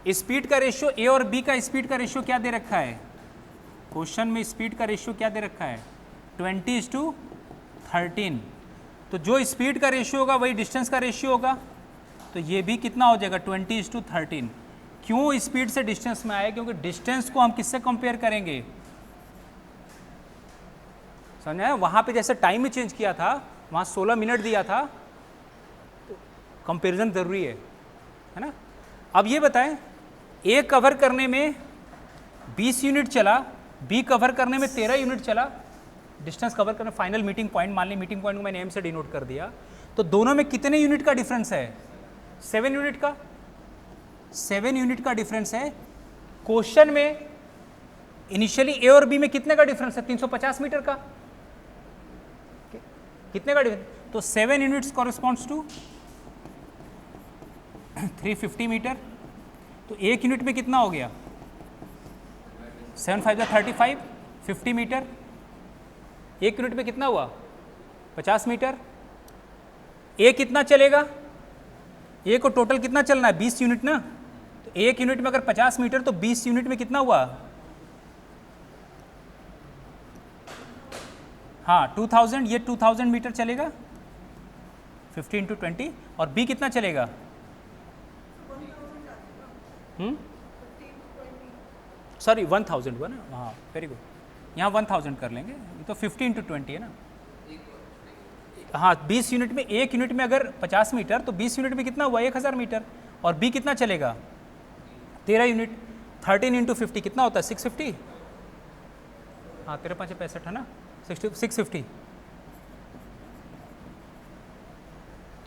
Speed का ratio A और B का स्पीड का रेशियो क्या दे रखा है क्वेश्चन में? स्पीड का रेशियो क्या दे रखा है? 20:13। तो जो स्पीड का रेशियो होगा वही डिस्टेंस का रेशियो होगा, तो ये भी कितना हो जाएगा? 20:13। क्यों स्पीड से डिस्टेंस में आए? क्योंकि डिस्टेंस को हम किससे कंपेयर करेंगे? समझ आया? वहाँ पे जैसे टाइम में चेंज किया था, वहाँ 16 मिनट दिया था, तो कंपेरिजन ज़रूरी है ना? अब ये बताएं, ए कवर करने में 20 यूनिट चला, बी कवर करने में 13 यूनिट चला, डिस्टेंस कवर करने फाइनल मीटिंग पॉइंट, मान ली मीटिंग पॉइंट को मैंने एम से डिनोट कर दिया, तो दोनों में कितने यूनिट का डिफरेंस है? 7 यूनिट का। 7 यूनिट का डिफरेंस है। क्वेश्चन में इनिशियली ए और बी में कितने का डिफरेंस है? 350 मीटर का। कितने का डिफरेंस? तो 7 यूनिट्स कॉरेस्पॉन्ड्स टू 350 मीटर। तो एक यूनिट में कितना हो गया? 7 5 35, 50 मीटर। एक यूनिट में कितना हुआ? 50 मीटर। ए कितना चलेगा? ए को टोटल कितना चलना है? 20 यूनिट ना। तो एक यूनिट में अगर 50 मीटर तो 20 यूनिट में कितना हुआ? हाँ 2000, ये 2000 मीटर चलेगा 50 × 20। और बी कितना चलेगा? सॉरी 1000 हुआ ना, हाँ वेरी गुड, यहाँ 1000 कर लेंगे, तो 50 × 20 है ना। हाँ 20 यूनिट में, एक यूनिट में अगर 50 मीटर तो 20 यूनिट में कितना हुआ? 1000 मीटर। और बी कितना चलेगा? 13 यूनिट। 13 × 50 कितना होता है? 650। हाँ 13 5 65 है ना, 650।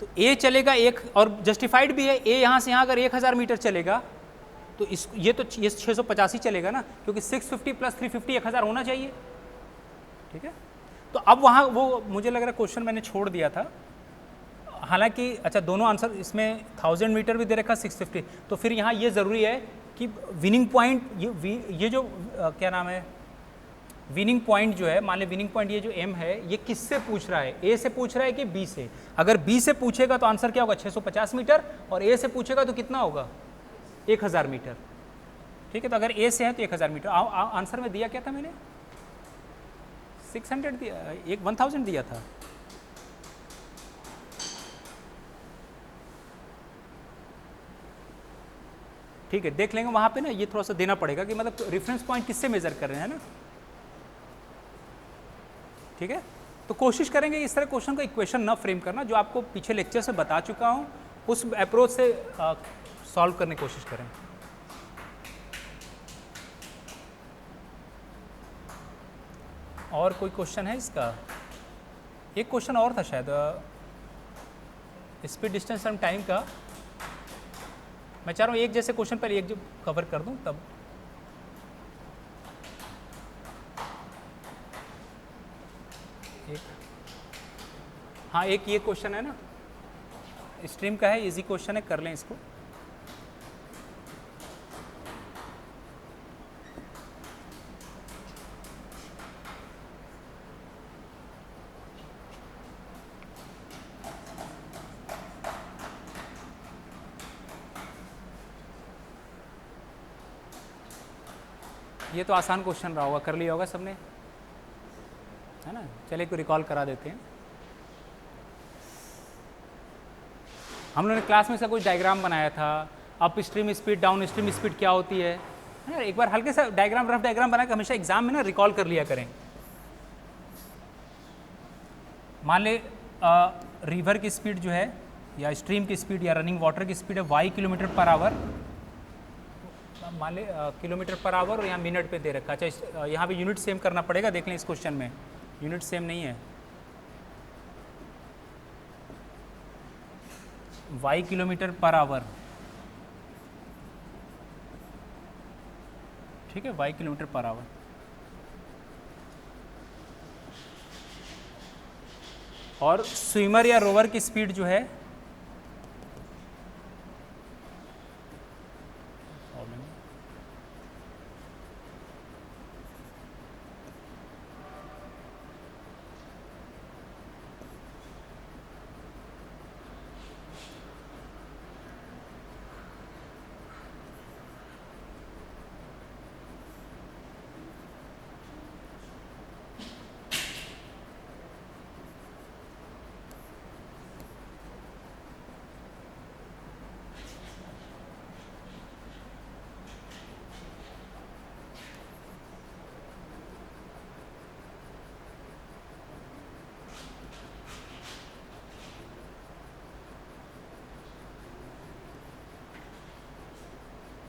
तो ए चलेगा एक, और जस्टिफाइड भी है। ए यहाँ से यहाँ अगर 1000 मीटर चलेगा तो इस ये 685 चलेगा ना, क्योंकि 650 + 350 1000 होना चाहिए। ठीक है, तो अब वहाँ वो मुझे लग रहा है क्वेश्चन मैंने छोड़ दिया था, हालांकि अच्छा दोनों आंसर इसमें 1000 मीटर भी दे रखा 650। तो फिर यहाँ ये ज़रूरी है कि विनिंग पॉइंट, ये जो क्या नाम है, विनिंग पॉइंट जो है, मान लें विनिंग पॉइंट ये जो एम है, ये किससे पूछ रहा है? ए से पूछ रहा है कि बी से? अगर बी से पूछेगा तो आंसर क्या होगा? 650 मीटर। और ए से पूछेगा तो कितना होगा? 1000 मीटर। ठीक है, तो अगर ए से है तो 1000 मीटर। आंसर में दिया क्या था मैंने? 600 दिया, 1000 दिया था। ठीक है, देख लेंगे वहाँ पे ना, ये थोड़ा सा देना पड़ेगा कि मतलब रेफरेंस पॉइंट किससे मेजर कर रहे हैं ना। ठीक है, तो कोशिश करेंगे इस तरह क्वेश्चन का इक्वेशन ना फ्रेम करना, जो आपको पीछे लेक्चर से बता चुका हूँ, उस अप्रोच से सॉल्व करने की कोशिश करें। और कोई क्वेश्चन है इसका? एक क्वेश्चन और था शायद, स्पीड डिस्टेंस एंड टाइम का। मैं चाह रहा हूँ एक जैसे क्वेश्चन पर एक जो कवर कर दूँ तब। हाँ एक ये क्वेश्चन है ना, स्ट्रीम का है, इजी क्वेश्चन है, कर लें इसको। ये तो आसान क्वेश्चन रहा होगा, कर लिया होगा सबने, है ना। चलिए को रिकॉल करा देते हैं। हम लोगों ने क्लास में इसका कुछ डायग्राम बनाया था, up stream speed, down stream speed क्या होती है ना। एक बार हल्के सा डायग्राम, रफ डायग्राम बना के हमेशा एग्जाम में ना रिकॉल कर लिया करें। मान ले रिवर की स्पीड जो है, या स्ट्रीम की स्पीड, या रनिंग वाटर की स्पीड है y km/h। मान ले km/h, और यहाँ मिनट पे दे रखा है। अच्छा यहाँ पे यूनिट सेम करना पड़ेगा, देख लें इस क्वेश्चन में यूनिट सेम नहीं है। y km/h, ठीक है, y km/h। और स्विमर या रोवर की स्पीड जो है,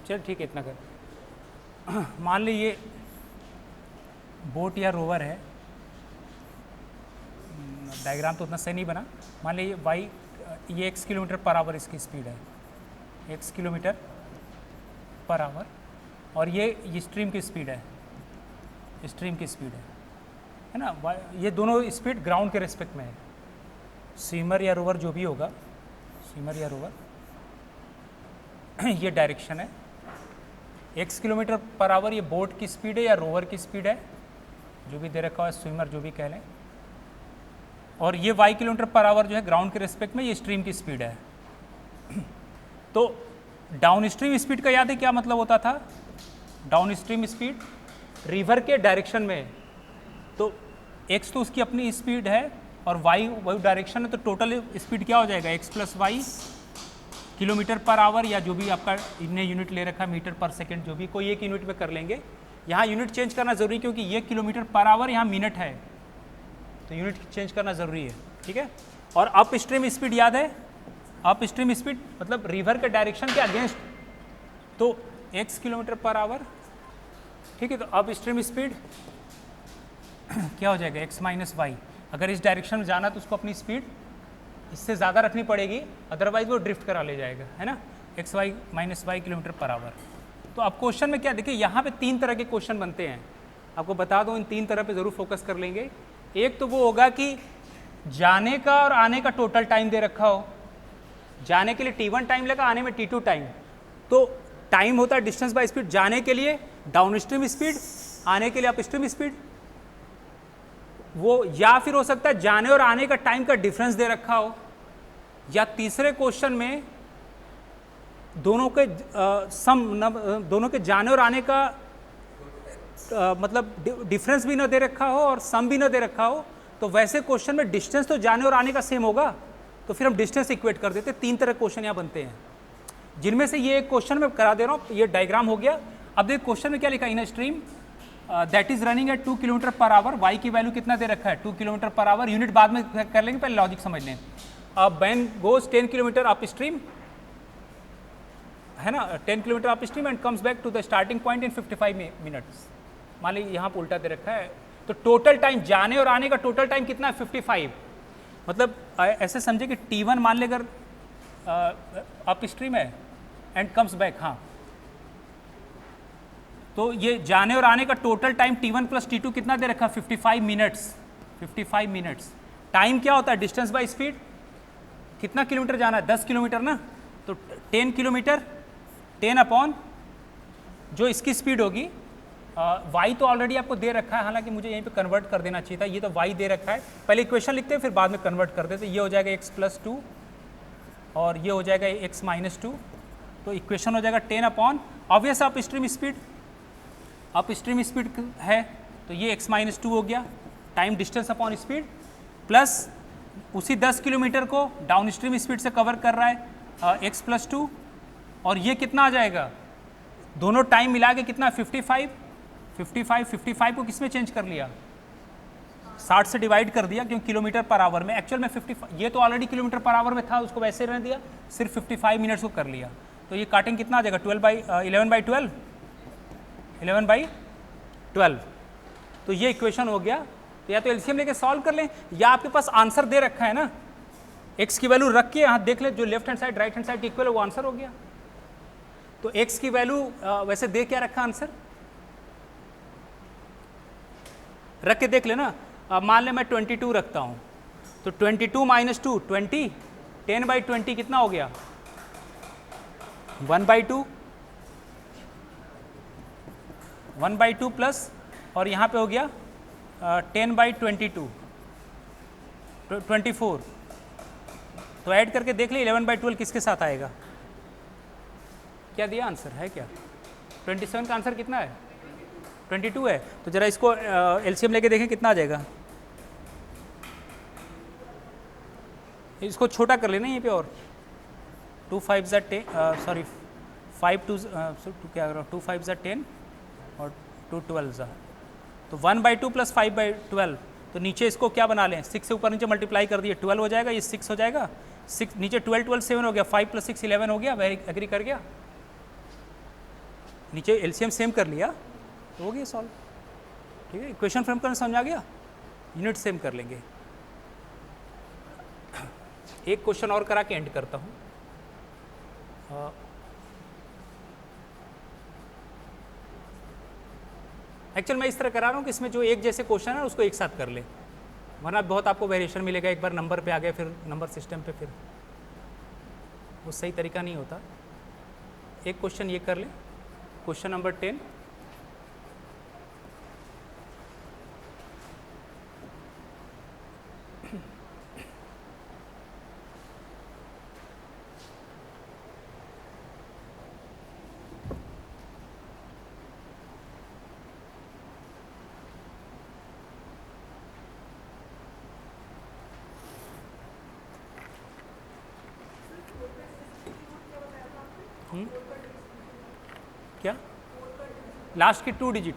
चल ठीक है, इतना कर। मान ली ये बोट या रोवर है, डायग्राम तो उतना सही नहीं बना। मान लीजिए वाई, ये x किलोमीटर पर आवर इसकी स्पीड है, x किलोमीटर पर आवर, और ये स्ट्रीम की स्पीड है, स्ट्रीम की स्पीड है ना। ये दोनों स्पीड ग्राउंड के रिस्पेक्ट में है। स्विमर या रोवर जो भी होगा, स्विमर या रोवर, ये डायरेक्शन है। x किलोमीटर पर आवर ये बोट की स्पीड है या रोवर की स्पीड है, जो भी दे रखा है, स्विमर जो भी कह लें। और ये y किलोमीटर पर आवर जो है ग्राउंड के रिस्पेक्ट में, ये स्ट्रीम की स्पीड है। तो डाउन स्ट्रीम स्पीड का याद है क्या मतलब होता था? डाउन स्ट्रीम स्पीड रिवर के डायरेक्शन में, तो x तो उसकी अपनी स्पीड है और y वही डायरेक्शन है, तो टोटल स्पीड क्या हो जाएगा? x plus Y kilometre per hour, या जो भी आपका इनने यूनिट ले रखा है मीटर पर सेकेंड, जो भी कोई एक यूनिट में कर लेंगे। यहाँ यूनिट चेंज करना ज़रूरी, क्योंकि ये किलोमीटर पर आवर, यहाँ मिनट है, तो यूनिट चेंज करना ज़रूरी है, ठीक है। और अप स्ट्रीम स्पीड याद है, अप स्ट्रीम स्पीड मतलब रिवर के डायरेक्शन के अगेंस्ट, तो x किलोमीटर पर आवर, ठीक है। तो अप स्ट्रीम स्पीड क्या हो जाएगा? x minus Y. अगर इस डायरेक्शन में जाना तो उसको अपनी स्पीड इससे ज़्यादा रखनी पड़ेगी, अदरवाइज वो ड्रिफ्ट करा ले जाएगा, है ना। X Y minus Y kilometre per hour. तो अब क्वेश्चन में क्या, देखिए यहाँ पे 3 तरह के क्वेश्चन बनते हैं, आपको बता दो, इन 3 तरह पे ज़रूर फोकस कर लेंगे। एक तो वो होगा कि जाने का और आने का टोटल टाइम दे रखा हो, जाने के लिए t1 टाइम लगा, आने में t2 टाइम। तो टाइम होता है डिस्टेंस बाय स्पीड, जाने के लिए डाउन स्ट्रीम स्पीड, आने के लिए अप स्ट्रीम स्पीड। वो या फिर हो सकता है जाने और आने का टाइम का डिफरेंस दे रखा हो, या तीसरे क्वेश्चन में दोनों के दोनों के जाने और आने का मतलब डिफरेंस भी ना दे रखा हो और सम भी ना दे रखा हो। तो वैसे क्वेश्चन में डिस्टेंस तो जाने और आने का सेम होगा, तो फिर हम डिस्टेंस इक्वेट कर देते। 3 तरह क्वेश्चन यहाँ बनते हैं, जिनमें से ये एक क्वेश्चन मैं करा दे रहा हूँ, ये डायग्राम हो गया। अब देख क्वेश्चन में क्या लिखा है, in stream that is running at 2 kilometre per hour, Y की वैल्यू कितना दे रखा है? 2 किलोमीटर पर आवर। यूनिट बाद में कर लेंगे, पहले लॉजिक समझ लें। अब van goes 10 kilometre upstream, है ना, 10 kilometre upstream and comes back to the starting point in 55 minutes. मान लीजिए यहाँ पर उल्टा दे रखा है, तो टोटल टाइम जाने और आने का टोटल टाइम कितना है? 55। मतलब ऐसे समझे कि t1 मान ले अगर अप स्ट्रीम है एंड कम्स बैक, हाँ, तो ये जाने और आने का total time t1 plus t2 कितना दे रखा? 55 मिनट्स। 55 मिनट्स। टाइम क्या होता है? Distance by speed. कितना किलोमीटर जाना है? 10 किलोमीटर ना, तो 10 किलोमीटर 10 अपॉन जो इसकी स्पीड होगी, y तो ऑलरेडी आपको दे रखा है, हालांकि मुझे यहीं पे कन्वर्ट कर देना चाहिए था, ये तो y दे रखा है। पहले इक्वेशन लिखते हैं, फिर बाद में कन्वर्ट कर देते। ये हो जाएगा x प्लस 2 और ये हो जाएगा x माइनस 2, तो इक्वेशन हो जाएगा 10 upon, obvious up stream speed, up stream speed है तो ये x माइनस 2 हो गया, time distance upon speed, plus उसी 10 किलोमीटर को डाउन स्ट्रीम स्पीड से कवर कर रहा है x प्लस 2, और ये कितना आ जाएगा? दोनों टाइम मिला के कितना? 55 को किस में चेंज कर लिया? 60 से डिवाइड कर दिया, क्योंकि किलोमीटर पर आवर में एक्चुअल में 55, ये तो ऑलरेडी किलोमीटर पर आवर में था, उसको वैसे रहने दिया, सिर्फ 55 मिनट्स को कर लिया। तो ये काटेंगे कितना आ जाएगा? 11/12। तो ये इक्वेशन हो गया। तो या तो एलसीएम लेके सॉल्व कर लें, या आपके पास आंसर दे रखा है ना, x की वैल्यू रख के यहाँ देख ले, जो left hand side right hand side equal है वो आंसर हो गया। तो x की वैल्यू वैसे दे क्या रखा आंसर, रख के देख लेना। अब मान ले मैं 22 रखता हूँ, तो 22 माइनस 2 20, 10/20 कितना हो गया? 1/2, 1/2 प्लस, और यहाँ पे हो गया 10/22, 24। तो ऐड करके देख ले 11/12 किसके साथ आएगा? क्या दिया आंसर है क्या? 27 का आंसर कितना है? 22 है। तो जरा इसको एलसीएम लेके देखें कितना आ जाएगा। इसको छोटा कर लेना यहीं पे, और 2 5 ज़ा 10, सॉरी 5 2 क्या कर रहा हूँ, 2 5 ज़ा 10 और 2 12 ज़ा, तो 1/2 प्लस 5/12। तो नीचे इसको क्या बना लें? 6 से ऊपर नीचे मल्टीप्लाई कर दिए, 12 हो जाएगा, ये 6 हो जाएगा, 6 नीचे 12 12 7 हो गया, 5 + 6 11 हो गया। वेरी एग्री कर गया? नीचे एलसीएम सेम कर लिया तो हो गया सॉल्व। ठीक है, इक्वेशन फ्रेम करना समझ आ गया, यूनिट सेम कर लेंगे। एक क्वेश्चन और करा के एंड करता हूँ। एक्चुअल मैं इस तरह करा रहा हूँ कि इसमें जो एक जैसे क्वेश्चन है उसको एक साथ कर ले, वरना बहुत आपको वेरिएशन मिलेगा। एक बार नंबर पे आ गए फिर नंबर सिस्टम पे, फिर वो सही तरीका नहीं होता। एक क्वेश्चन ये कर ले, क्वेश्चन नंबर 10। क्या लास्ट की 2 डिजिट?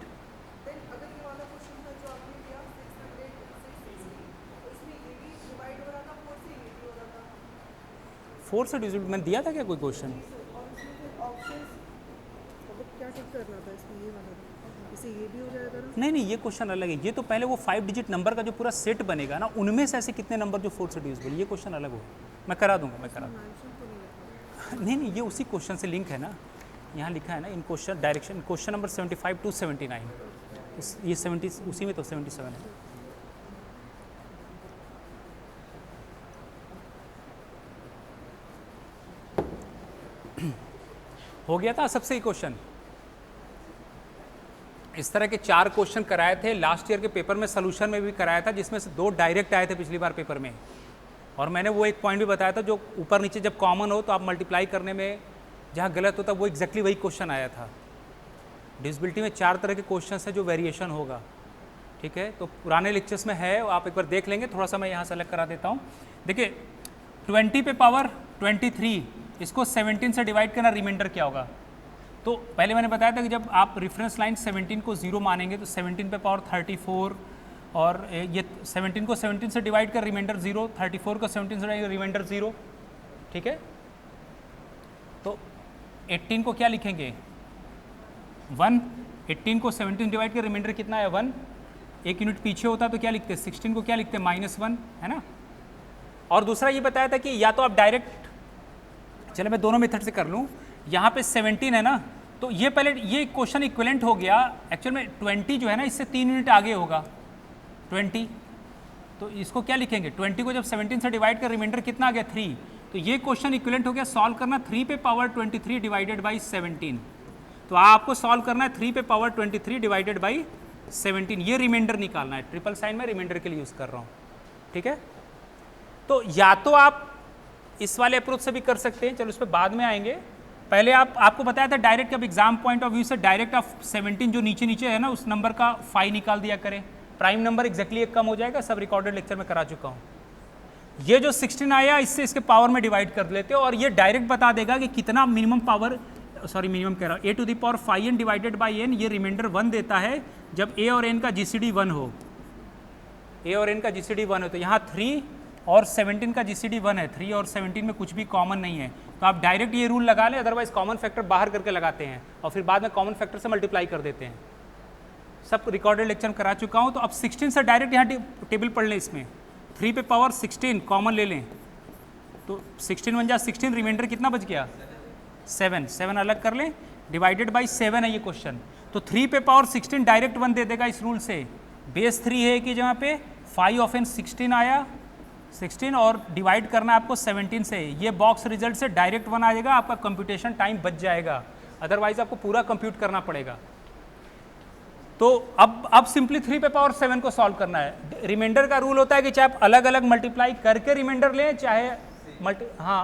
फोर से डिजिट मैंने दिया था क्या कोई क्वेश्चन? नहीं, ये क्वेश्चन अलग है। ये तो पहले वो 5 डिजिट नंबर का जो पूरा सेट बनेगा ना, उनमें से ऐसे कितने नंबर जो 4 से डिविजिबल, ये क्वेश्चन अलग हो। मैं करा दूंगा, मैं करा दूंगा। नहीं, ये उसी क्वेश्चन से लिंक है ना, यहाँ लिखा है ना in question direction, question number 75 to 79, ये 70 उसी में तो 77 है। हो गया था सबसे ही क्वेश्चन। इस तरह के 4 क्वेश्चन कराए थे लास्ट ईयर के पेपर में, सोल्यूशन में भी कराया था, जिसमें से 2 डायरेक्ट आए थे पिछली बार पेपर में। और मैंने वो एक पॉइंट भी बताया था, जो ऊपर नीचे जब कॉमन हो तो आप मल्टीप्लाई करने में जहाँ गलत होता वो एग्जैक्टली वही क्वेश्चन आया था। डिविजिबिलिटी में 4 तरह के क्वेश्चन है जो वेरिएशन होगा। ठीक है, तो पुराने लेक्चर्स में है, आप एक बार देख लेंगे। थोड़ा सा मैं यहाँ सेलेक्ट करा देता हूँ। देखिए 20 पे पावर 23, इसको 17 से डिवाइड करना, रिमाइंडर क्या होगा? तो पहले मैंने बताया था कि जब आप रेफरेंस लाइन 17 को 0 मानेंगे तो 17 पे पावर 34, और ये 17 को 17 से डिवाइड कर रिमाइंडर 0, 34 को 17 से डिवाइड रिमाइंडर 0। ठीक है, तो 18 को क्या लिखेंगे? 1। 18 को 17 डिवाइड कर रिमाइंडर कितना है? 1। एक यूनिट पीछे होता तो क्या लिखते? 16 को क्या लिखते? -1, है ना। और दूसरा ये बताया था कि या तो आप डायरेक्ट, चलो मैं दोनों मेथड से कर लूँ। यहाँ पे 17 है ना, तो ये पहले ये क्वेश्चन इक्विवेलेंट हो गया। एक्चुअल में 20 जो है ना, इससे 3 यूनिट आगे होगा 20, तो इसको क्या लिखेंगे? 20 को जब 17 से डिवाइड कर रिमाइंडर कितना आ गया? 3। तो ये क्वेश्चन इक्विवेलेंट हो गया। सॉल्व करना 3 पे पावर 23 डिवाइडेड बाई 17। तो आपको सॉल्व करना है 3 पे पावर 23 डिवाइडेड बाई 17, ये रिमाइंडर निकालना है। ट्रिपल साइन में रिमाइंडर के लिए यूज़ कर रहा हूँ। ठीक है, तो या तो आप इस वाले अप्रोच से भी कर सकते हैं, चलो उस पर बाद में आएंगे। पहले आपको बताया था डायरेक्ट, अब एग्जाम पॉइंट ऑफ व्यू से डायरेक्ट आप 17 जो नीचे नीचे है ना, उस नंबर का फाई निकाल दिया करें। प्राइम नंबर एक्जैक्टली एक कम हो जाएगा, सब रिकॉर्डेड लेक्चर में करा चुका हूँ। ये जो 16 आया, इससे इसके पावर में डिवाइड कर लेते हो, और ये डायरेक्ट बता देगा कि कितना मिनिमम पावर, सॉरी मिनिमम कह रहा हूँ, a to the power 5n divided by n, ये रिमाइंडर 1 देता है जब a और n का GCD 1 हो। a और n का GCD 1 हो, तो यहाँ 3 और 17 का GCD 1 है। 3 और 17 में कुछ भी कॉमन नहीं है, तो आप डायरेक्ट ये रूल लगा लें, अदरवाइज कॉमन फैक्टर बाहर करके लगाते हैं और फिर बाद में कॉमन फैक्टर से मल्टीप्लाई कर देते हैं। सब रिकॉर्डेड लेक्चर में करा चुका हूँ। तो अब 16 से डायरेक्ट यहाँ टेबल पढ़ लें। इसमें 3 पे पावर 16 कॉमन ले लें, तो 16 1 जा 16, रिमाइंडर कितना बच गया? 7 अलग कर लें, डिवाइडेड बाई 7 है ये क्वेश्चन। तो 3 पे पावर 16 डायरेक्ट 1 दे देगा इस रूल से। बेस 3 है कि जहाँ पे 5 ऑफ n 16 आया, 16 और डिवाइड करना है आपको 17 से। ये बॉक्स रिजल्ट से डायरेक्ट 1 आ जाएगा, आपका कंप्यूटेशन टाइम बच जाएगा, अदरवाइज आपको पूरा कंप्यूट करना पड़ेगा। तो अब सिंपली 3 पे पावर 7 को सॉल्व करना है। रिमाइंडर का रूल होता है कि चाहे आप अलग अलग मल्टीप्लाई करके रिमाइंडर लें, चाहे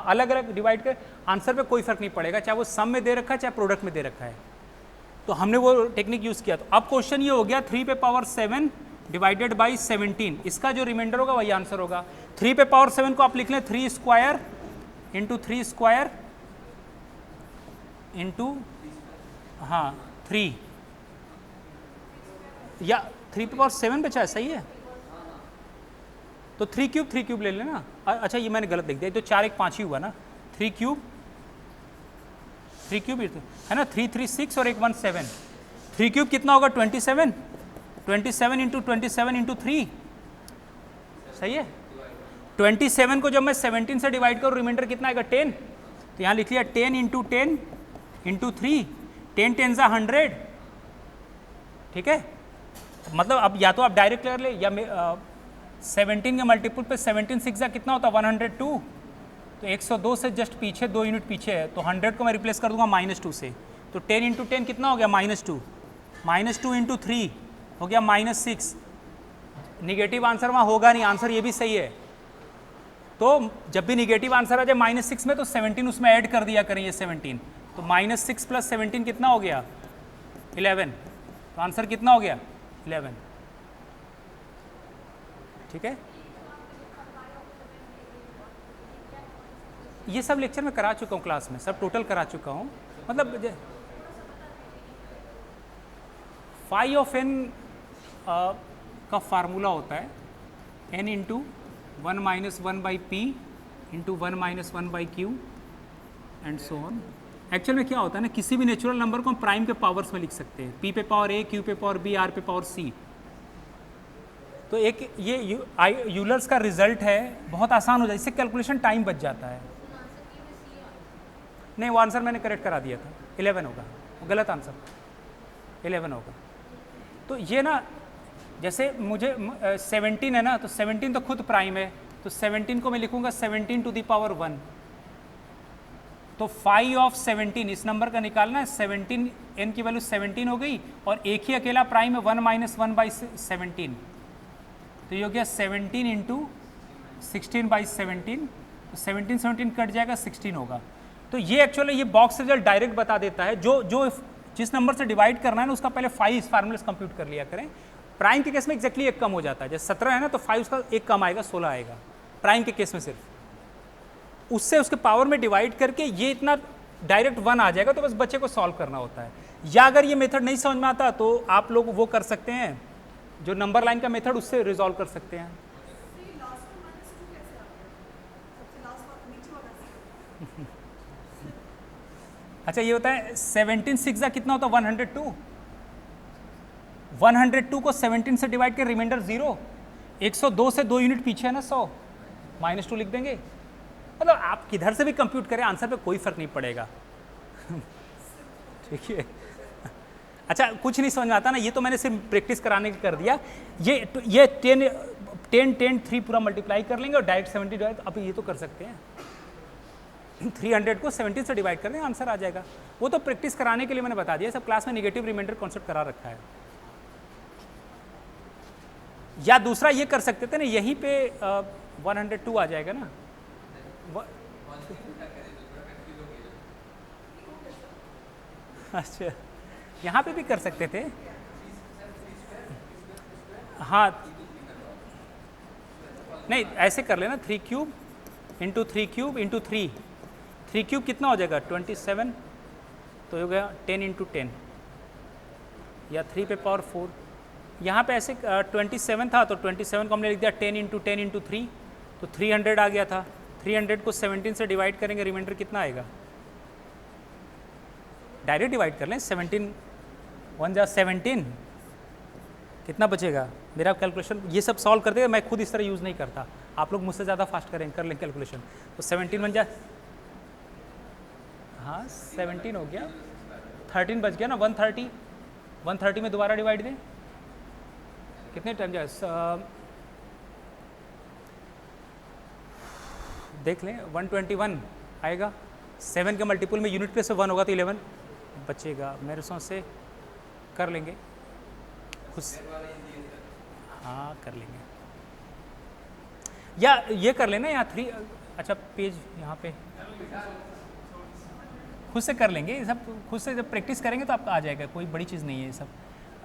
अलग अलग डिवाइड कर, आंसर पे कोई फर्क नहीं पड़ेगा, चाहे वो सम में दे रखा है चाहे प्रोडक्ट में दे रखा है। तो हमने वो टेक्निक यूज़ किया। तो अब क्वेश्चन ये हो गया 3 पे पावर 7 डिवाइडेड बाई 17, इसका जो रिमाइंडर होगा वही आंसर होगा। 3 पे पावर 7 को आप लिख लें 3 स्क्वायर इंटू 3 स्क्वायर इंटू 3, या 3 पे पावर 7 बचा है, सही है। तो 3 क्यूब ले लेना। अच्छा ये मैंने गलत लिख दिया, तो 4 1 5 ही हुआ ना। 3 क्यूब 3 क्यूब है ना, 3 3 6 और एक 1 7, 3 क्यूब कितना होगा 27, 27 इंटू 27 इंटू 3, सही है। 27 को जब मैं 17 से डिवाइड करूँ रिमाइंडर कितना आएगा 10, तो यहाँ लिख लिया 10 इंटू 10 इंटू 3, 10 10 ज़ा 100, ठीक है। मतलब अब या तो आप डायरेक्ट कर ले या 17 के मल्टीपल पे 17 6 ज़ा कितना होता है 102, तो 102 से जस्ट पीछे 2 यूनिट पीछे है, तो 100 को मैं रिप्लेस कर दूंगा -2 से, तो 10 इंटू 10 कितना हो गया -2 इंटू 3 हो गया -6। निगेटिव आंसर वहाँ होगा नहीं, आंसर ये भी सही है। तो जब भी निगेटिव आंसर आ जाए -6 में तो 17 उसमें ऐड कर दिया करें, ये 17, तो -6 + 17 कितना हो गया 11, तो आंसर कितना हो गया 11, ठीक है। ये सब लेक्चर में करा चुका हूँ क्लास में, सब टोटल करा चुका हूँ। मतलब फाई ऑफ n का फार्मूला होता है n into 1 - 1 by P into 1 - 1 by Q and so on. Actual में क्या होता है ना, किसी भी नेचुरल नंबर को हम प्राइम के पावर्स में लिख सकते हैं, p पे पावर a, q पे पावर b, r पे पावर c। तो एक ये यूलर्स का रिजल्ट है, बहुत आसान हो जाए, इससे कैलकुलेशन टाइम बच जाता है। नहीं, वो आंसर मैंने करेक्ट करा दिया था, 11 होगा, गलत आंसर 11 होगा। तो ये ना जैसे मुझे 17 है ना, तो 17 तो खुद प्राइम है, तो 17 को मैं लिखूंगा 17 टू द पावर 1, तो फाई ऑफ 17 इस नंबर का निकालना है, 17 n की वैल्यू 17 हो गई और एक ही अकेला प्राइम है 1 - 1 बाई 17, तो ये हो गया 17 इंटू 16 बाई 17, तो 17 कट जाएगा 16 होगा। तो ये एक्चुअली ये बॉक्स रिजल्ट डायरेक्ट बता देता है, जो जिस नंबर से डिवाइड करना है ना उसका पहले 5 इस फार्मूले से कंप्यूट कर लिया करें। प्राइम के केस में एक्जैक्टली एक कम हो जाता है, जैसे 17 है ना तो 5 उसका एक कम आएगा, 16 आएगा प्राइम के केस में सिर्फ। उससे उसके पावर में डिवाइड करके ये इतना डायरेक्ट 1 आ जाएगा, तो बस बच्चे को सॉल्व करना होता है। या अगर ये मेथड नहीं समझ में आता तो आप लोग वो कर सकते हैं, जो नंबर लाइन का मेथड, उससे रिजॉल्व कर सकते हैं। अच्छा ये होता है 17 6 ज़ा कितना होता है 102, 102 को 17 से डिवाइड कर रिमाइंडर 0, 102 से 2 यूनिट पीछे है ना 100, -2 लिख देंगे। मतलब आप किधर से भी कंप्यूट करें आंसर पे कोई फर्क नहीं पड़ेगा। ठीक है। अच्छा कुछ नहीं समझ में आता ना, ये तो मैंने सिर्फ प्रैक्टिस कराने के कर दिया। ये 10 10 3 पूरा मल्टीप्लाई कर लेंगे और डायरेक्ट 70 डिवाइड, अब ये तो कर सकते हैं 300 को 17 से डिवाइड कर दें, आंसर आ जाएगा। वो तो प्रैक्टिस कराने के लिए मैंने बता दिया, सब क्लास में नेगेटिव रिमाइंडर कॉन्सेप्ट करा रखा है। या दूसरा ये कर सकते थे ना, यहीं पे 102 आ जाएगा ना। अच्छा यहाँ पे भी कर सकते थे, हाँ नहीं ऐसे कर लेना 3 cube into 3 cube into 3 cube कितना हो जाएगा 27, तो हो गया 10 इंटू 10 या 3 पे पावर 4। यहाँ पे ऐसे 27 था तो 27 को हमने लिख दिया 10 इंटू 10 इंटू 3, तो 300 आ गया था। 300 को 17 से डिवाइड करेंगे, रिमाइंडर कितना आएगा, डायरेक्ट डिवाइड कर लें, 17 1 जा 17, कितना बचेगा। मेरा कैलकुलेशन ये सब सॉल्व करते हैं, मैं खुद इस तरह यूज़ नहीं करता, आप लोग मुझसे ज़्यादा फास्ट करें कर लें कैलकुलेशन। तो 17 1 जा, हाँ 17 हो गया, 13 बच गया ना, 130 में दोबारा डिवाइड दें, कितने टाइम जाए देख लें, 121 आएगा, 7 के मल्टीपल में यूनिट पे से 1 होगा तो 11 बचेगा। मेरे सोच से कर लेंगे खुद, हाँ कर लेंगे, या ये कर लेना या 3, अच्छा पेज यहाँ पे खुद से कर लेंगे, ये सब खुद से जब प्रैक्टिस करेंगे तो आपका आ जाएगा, कोई बड़ी चीज़ नहीं है ये सब।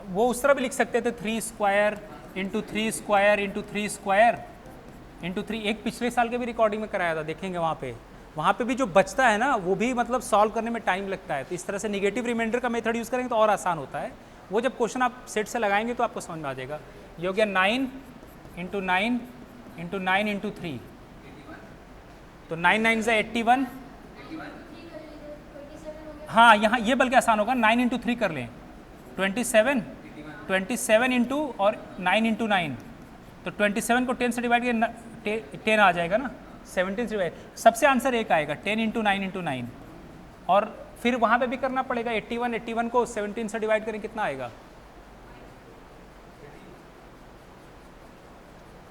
वो उस तरह भी लिख सकते थे 3 square into 3 square into 3 square into 3, एक पिछले साल के भी रिकॉर्डिंग में कराया था, देखेंगे वहाँ पे भी जो बचता है ना वो भी मतलब सॉल्व करने में टाइम लगता है। तो इस तरह से निगेटिव रिमाइंडर का मेथड यूज़ करेंगे तो और आसान होता है। वो जब क्वेश्चन आप सेट से लगाएंगे तो आपको समझ में आ जाएगा। ये हो गया 9 इंटू 9 इंटू 9 इंटू 3, तो 9 9 से 81, हाँ यहाँ ये बल्कि आसान होगा, 9 इंटू 3 कर लें, 27 इंटू और 9 इंटू 9, तो 27 को 10 से डिवाइड किया 10 आ जाएगा ना, 17 से डिवाइड, सबसे आंसर एक आएगा 10 इंटू 9 इंटू 9। और फिर वहाँ पे भी करना पड़ेगा 81 को 17 से डिवाइड करें कितना आएगा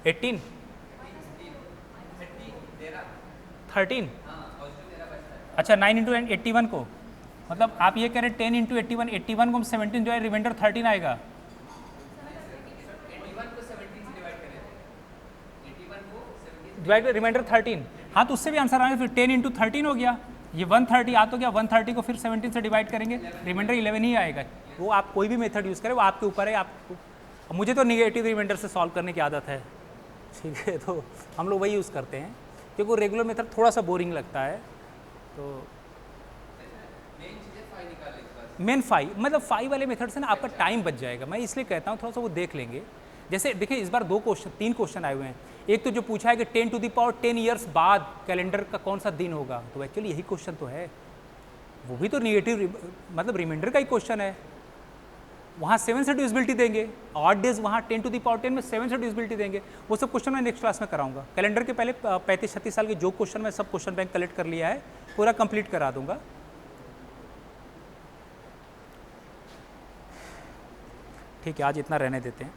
18 13। अच्छा 9 इंटू 81 को, मतलब आप ये कह रहे 10 इंटू 81 को 17 जो है रिमाइंडर 13 आएगा। डिवाइड रिमाइंडर 13, हाँ तो उससे भी आंसर आएगा, फिर 10 इंटू 13 हो गया, ये 130 आ तो गया, 130 को फिर 17 से डिवाइड करेंगे, रिमाइंडर 11 ही आएगा। वो आप कोई भी मेथड यूज़ करें वो आपके ऊपर है। आप मुझे तो नेगेटिव रिमाइंडर से सॉल्व करने की आदत है, ठीक है, तो हम लोग वही यूज़ करते हैं क्योंकि रेगुलर मेथड थोड़ा सा बोरिंग लगता है। तो मेन 5 मतलब 5 वाले मेथड से ना आपका टाइम बच जाएगा, मैं इसलिए कहता हूँ थोड़ा सा वो देख लेंगे। जैसे देखिए इस बार 3 क्वेश्चन आए हुए हैं, एक तो जो पूछा है कि 10 टू द पावर 10 ईयर्स बाद कैलेंडर का कौन सा दिन होगा, तो एक्चुअली यही क्वेश्चन तो है, वो भी तो नेगेटिव मतलब रिमाइंडर का ही क्वेश्चन है। वहाँ 7 से डिविजिबिलिटी देंगे, ऑड डेज वहाँ 10 टू द पावर 10 में 7 से डिविजिबिलिटी देंगे, वो सब क्वेश्चन मैं नेक्स्ट क्लास में कराऊंगा। कैलेंडर के पहले 35-36 साल के जो क्वेश्चन मैं सब क्वेश्चन बैंक कलेक्ट कर लिया है, पूरा कंप्लीट करा दूंगा। ठीक है, आज इतना रहने देते हैं।